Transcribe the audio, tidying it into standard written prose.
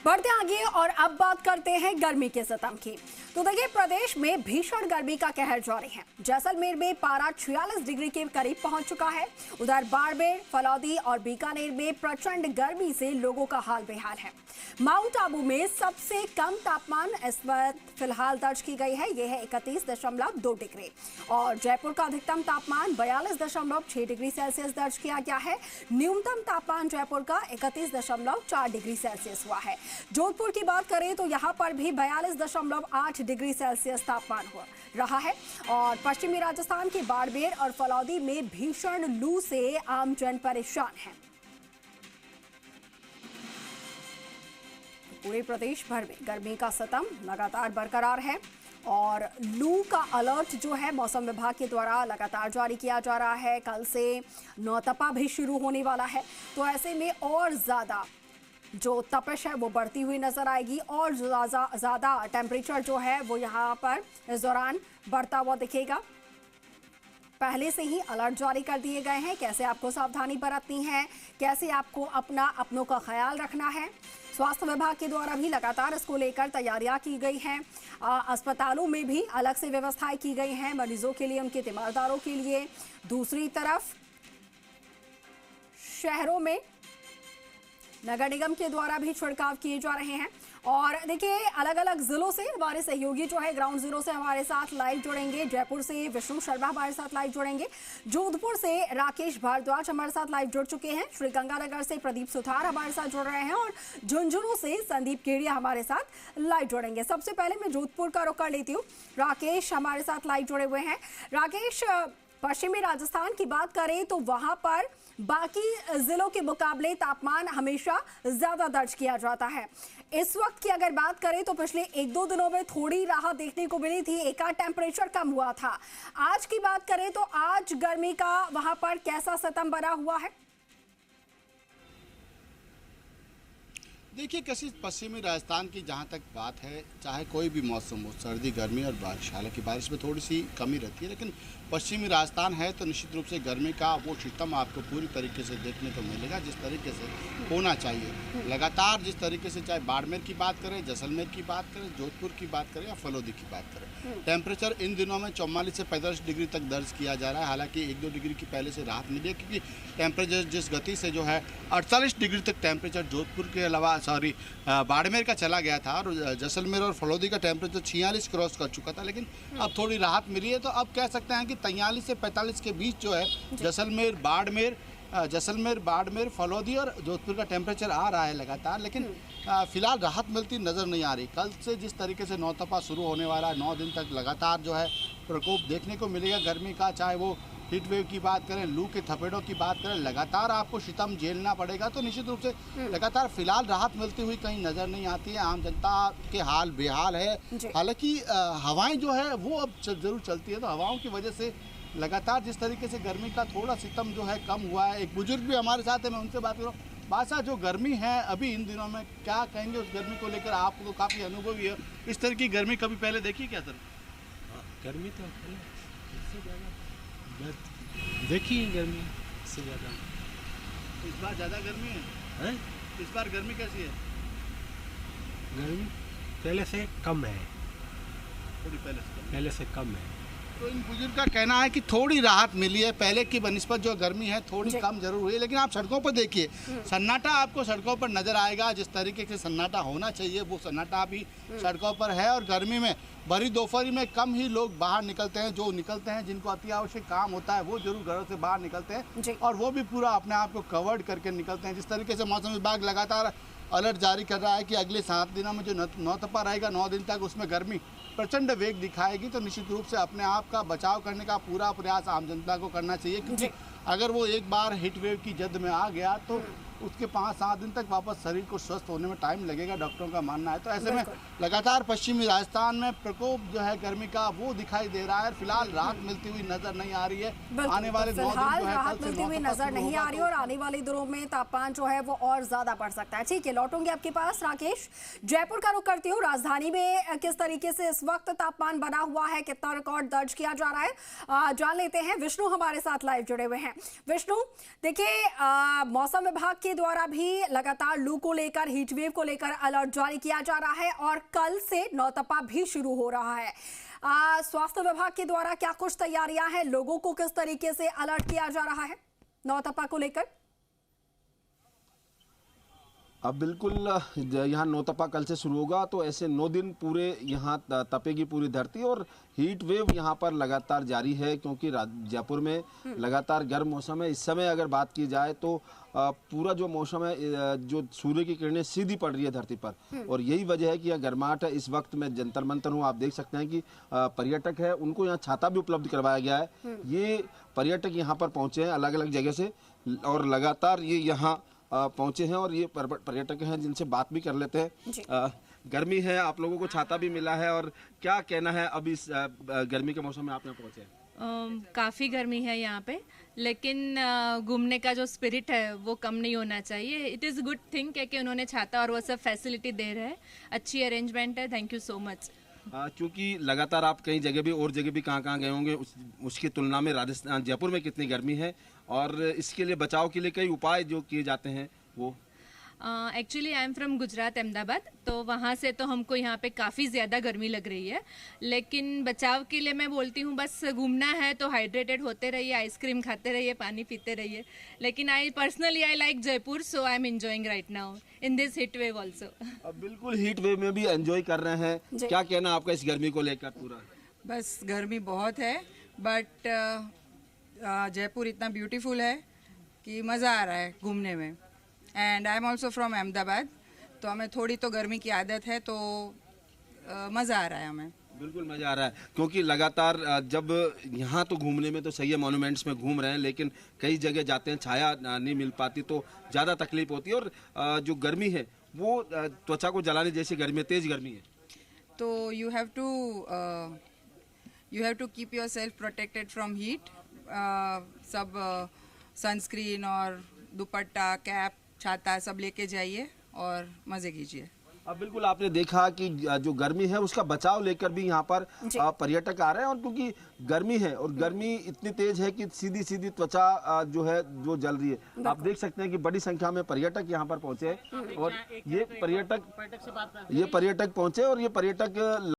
बढ़ते आगे और अब बात करते हैं गर्मी के सितम की। तो देखिए, प्रदेश में भीषण गर्मी का कहर जारी है। जैसलमेर में पारा 46 डिग्री के करीब पहुंच चुका है। उधर बाड़मेर, फलौदी और बीकानेर में प्रचंड गर्मी से लोगों का हाल बेहाल है। माउंट आबू में सबसे कम तापमान इस वक्त फिलहाल दर्ज की गई है, यह है 31.2 डिग्री। और जयपुर का अधिकतम तापमान 42.6 डिग्री सेल्सियस दर्ज किया गया है। न्यूनतम तापमान जयपुर का 31.4 डिग्री सेल्सियस हुआ है। जोधपुर की बात करें तो यहाँ पर भी 42.8 डिग्री सेल्सियस तापमान हुआ रहा है। और पश्चिमी राजस्थान के बाड़मेर और फलौदी में भीषण लू से आमजन परेशान है। पूरे प्रदेश भर में गर्मी का सितम लगातार बरकरार है और लू का अलर्ट जो है मौसम विभाग के द्वारा लगातार जारी किया जा रहा है। कल से नौतपा भी शुरू होने वाला है, तो ऐसे में और ज़्यादा जो तपिश है वो बढ़ती हुई नजर आएगी और ज़्यादा टेम्परेचर जो है वो यहाँ पर इस दौरान बढ़ता हुआ दिखेगा। पहले से ही अलर्ट जारी कर दिए गए हैं, कैसे आपको सावधानी बरतनी है, कैसे आपको अपनों का ख्याल रखना है। स्वास्थ्य विभाग के द्वारा भी लगातार इसको लेकर तैयारियां की गई हैं। अस्पतालों में भी अलग से व्यवस्थाएं की गई हैं मरीजों के लिए, उनके तीमारदारों के लिए। दूसरी तरफ शहरों में नगर निगम के द्वारा भी छिड़काव किए जा रहे हैं। और देखिए, अलग अलग जिलों से हमारे सहयोगी जो है ग्राउंड जीरो से हमारे साथ लाइव जुड़ेंगे। जयपुर से विष्णु शर्मा हमारे साथ लाइव जुड़ेंगे। जोधपुर से राकेश भारद्वाज हमारे साथ लाइव जुड़ चुके हैं। श्रीगंगानगर से प्रदीप सुथार हमारे साथ जुड़ रहे हैं और झुंझुनू से संदीप केडिया हमारे साथ लाइव जुड़ेंगे। सबसे पहले मैं जोधपुर का रुख कर लेती हूँ। राकेश हमारे साथ लाइव जुड़े हुए हैं। राकेश, पश्चिमी राजस्थान की बात करें तो वहां पर बाकी जिलों के मुकाबले तापमान हमेशा ज्यादा दर्ज किया जाता है। इस वक्त की अगर बात करें तो पिछले 1-2 दिनों में थोड़ी राहत देखने को मिली थी, एक आध टेम्परेचर कम हुआ था। आज की बात करें तो आज गर्मी का वहां पर कैसा सितम बना हुआ है? देखिए, किसी पश्चिमी राजस्थान की जहाँ तक बात है, चाहे कोई भी मौसम हो, सर्दी, गर्मी और बारिश, हालांकि बारिश में थोड़ी सी कमी रहती है, लेकिन पश्चिमी राजस्थान है तो निश्चित रूप से गर्मी का वो सिस्टम आपको पूरी तरीके से देखने को मिलेगा जिस तरीके से होना चाहिए। लगातार जिस तरीके से चाहे बाड़मेर की बात करें, जैसलमेर की बात करें, जोधपुर की बात करें या फलौदी की बात करें, टेम्परेचर इन दिनों में 44 से 45 डिग्री तक दर्ज किया जा रहा है। हालांकि 1-2 डिग्री की पहले से राहत मिली है, क्योंकि टेम्परेचर जिस गति से जो है 48 डिग्री तक टेम्परेचर जोधपुर के अलावा बाड़मेर का चला गया था और जैसलमेर और फलौदी का टेम्परेचर 46 क्रॉस कर चुका था, लेकिन अब थोड़ी राहत मिली है। तो अब कह सकते हैं कि 43 से 45 के बीच जो है जैसलमेर, बाड़मेर, फलौदी और जोधपुर का टेम्परेचर आ रहा है लगातार, लेकिन फिलहाल राहत मिलती नज़र नहीं आ रही। कल से जिस तरीके से नौतपा शुरू होने वाला है, 9 दिन तक लगातार जो है प्रकोप देखने को मिलेगा गर्मी का, चाहे वो हीट वेव की बात करें, लू के थपेड़ों की बात करें, लगातार आपको सितम झेलना पड़ेगा। तो निश्चित रूप से लगातार फिलहाल राहत मिलती हुई कहीं नज़र नहीं आती है। आम जनता के हाल बेहाल है। हालांकि हवाएं जो है वो अब जरूर चलती है, तो हवाओं की वजह से लगातार जिस तरीके से गर्मी का थोड़ा सितम जो है कम हुआ है। एक बुजुर्ग भी हमारे साथ है, मैं उनसे बात करूँ। बादशाह, जो गर्मी है अभी इन दिनों में, क्या कहेंगे उस गर्मी को लेकर? आपको तो काफ़ी अनुभव है, इस तरह की गर्मी कभी पहले देखी क्या सर? गर्मी तो देखिए, गर्मी इससे ज़्यादा इस बार ज़्यादा गर्मी है? इस बार गर्मी कैसी है? गर्मी पहले से कम है, थोड़ी पहले से कम है। तो इन बुजुर्ग का कहना है कि थोड़ी राहत मिली है, पहले की बनिस्बत जो गर्मी है थोड़ी कम जरूर हुई है। लेकिन आप सड़कों पर देखिए, सन्नाटा आपको सड़कों पर नजर आएगा। जिस तरीके से सन्नाटा होना चाहिए वो सन्नाटा भी सड़कों पर है। और गर्मी में भरी दोपहरी में कम ही लोग बाहर निकलते हैं। जो निकलते हैं, जिनको अति आवश्यक काम होता है, वो जरूर घरों से बाहर निकलते हैं और वो भी पूरा अपने आप को कवर्ड करके निकलते हैं। जिस तरीके से मौसम विभाग लगातार अलर्ट जारी कर रहा है कि अगले 7 दिनों में जो नौतपा रहेगा, 9 दिन तक, उसमें गर्मी प्रचंड वेग दिखाएगी। तो निश्चित रूप से अपने आप का बचाव करने का पूरा प्रयास आम जनता को करना चाहिए, क्योंकि अगर वो एक बार हीट वेव की जद में आ गया तो उसके 5-7 दिन तक वापस शरीर को स्वस्थ होने में टाइम लगेगा, डॉक्टरों का मानना है। तो ऐसे में लगातार पश्चिमी राजस्थान में प्रकोप जो है गर्मी का वो दिखाई दे रहा है। फिलहाल राहत मिलती हुई नजर नहीं आ रही है। आने वाले 9 दिन जो है राहत मिलती हुई नजर नहीं आ रही और आने वाले दिनों में तापमान जो है वो और ज्यादा बढ़ सकता है। ठीक है, लौटूंगी आपके पास। राकेश, जयपुर का रुख करती हूँ। राजधानी में किस तरीके से इस वक्त तापमान बना हुआ है, कितना रिकॉर्ड दर्ज किया जा रहा है, जान लेते हैं। विष्णु हमारे साथ लाइव जुड़े हुए हैं। विष्णु, देखिए, मौसम विभाग के द्वारा भी लगातार लू को लेकर, हीट वेव को लेकर अलर्ट जारी किया जा रहा है और कल से नौतपा भी शुरू हो रहा है। स्वास्थ्य विभाग के द्वारा क्या कुछ तैयारियां हैं, लोगों को किस तरीके से अलर्ट किया जा रहा है नौतपा को लेकर? अब बिल्कुल यहाँ नौतपा कल से शुरू होगा, तो ऐसे 9 दिन पूरे यहाँ तपेगी पूरी धरती और हीट वेव यहाँ पर लगातार जारी है, क्योंकि जयपुर में लगातार गर्म मौसम है। इस समय अगर बात की जाए तो पूरा जो मौसम है, जो सूर्य की किरणें सीधी पड़ रही है धरती पर, और यही वजह है कि यह गर्माहट है। इस वक्त मैं जंतर मंतर हूँ, आप देख सकते हैं कि पर्यटक है उनको यहाँ छाता भी उपलब्ध करवाया गया है। ये पर्यटक यहाँ पर पहुँचे हैं अलग अलग जगह से और लगातार ये यहाँ पहुंचे हैं, और ये पर्यटक हैं जिनसे बात भी कर लेते हैं। गर्मी है, आप लोगों को छाता भी मिला है, और क्या कहना है अब इस गर्मी के मौसम में आप यहाँ पहुंचे हैं? काफ़ी गर्मी है यहाँ पे, लेकिन घूमने का जो स्पिरिट है वो कम नहीं होना चाहिए। इट इज़ गुड थिंग कि उन्होंने छाता और वो सब फैसिलिटी दे रहे हैं, अच्छी अरेंजमेंट है। Thank you so much. क्योंकि लगातार आप कई जगह भी और जगह भी कहाँ गए होंगे, उसकी तुलना में राजस्थान जयपुर में कितनी गर्मी है, और इसके लिए बचाव के लिए कई उपाय जो किए जाते हैं वो? Actually I am from Gujarat, Ahmedabad, तो वहाँ से तो हमको यहाँ पे काफ़ी ज़्यादा गर्मी लग रही है। लेकिन बचाव के लिए मैं बोलती हूँ बस घूमना है तो हाइड्रेटेड होते रहिए, आइसक्रीम खाते रहिए, पानी पीते रहिए। लेकिन I like Jaipur, so I am enjoying right now in this heat wave also. अब बिल्कुल हीट वेव में भी एंजॉय कर रहे हैं, क्या कहना आपका इस गर्मी को लेकर? पूरा बस गर्मी बहुत है, बट जयपुर इतना ब्यूटीफुल है कि मज़ा आ रहा है घूमने में। And I am also from Ahmedabad, तो हमें थोड़ी तो गर्मी की आदत है, तो मज़ा आ रहा है हमें। बिल्कुल मज़ा आ रहा है, क्योंकि लगातार जब यहाँ तो घूमने में तो सही है, मॉन्यूमेंट्स में घूम रहे हैं, लेकिन कई जगह जाते हैं छाया नहीं मिल पाती तो ज़्यादा तकलीफ होती है, और जो गर्मी है वो त्वचा को जलाने जैसी गर्मी है, तेज़ गर्मी है। तो you have to keep yourself protected from heat. सब सनस्क्रीन और दुपट्टा, कैप, छाता सब लेके जाइए और मज़े कीजिए। अब बिल्कुल आपने देखा कि जो गर्मी है उसका बचाव लेकर भी यहाँ पर पर्यटक आ रहे हैं, और क्योंकि गर्मी है और गर्मी इतनी तेज है कि सीधी सीधी त्वचा जो है जो जल रही है। आप देख सकते हैं कि बड़ी संख्या में पर्यटक यहाँ पर पहुंचे, और ये पर्यटक पहुंचे और ये पर्यटक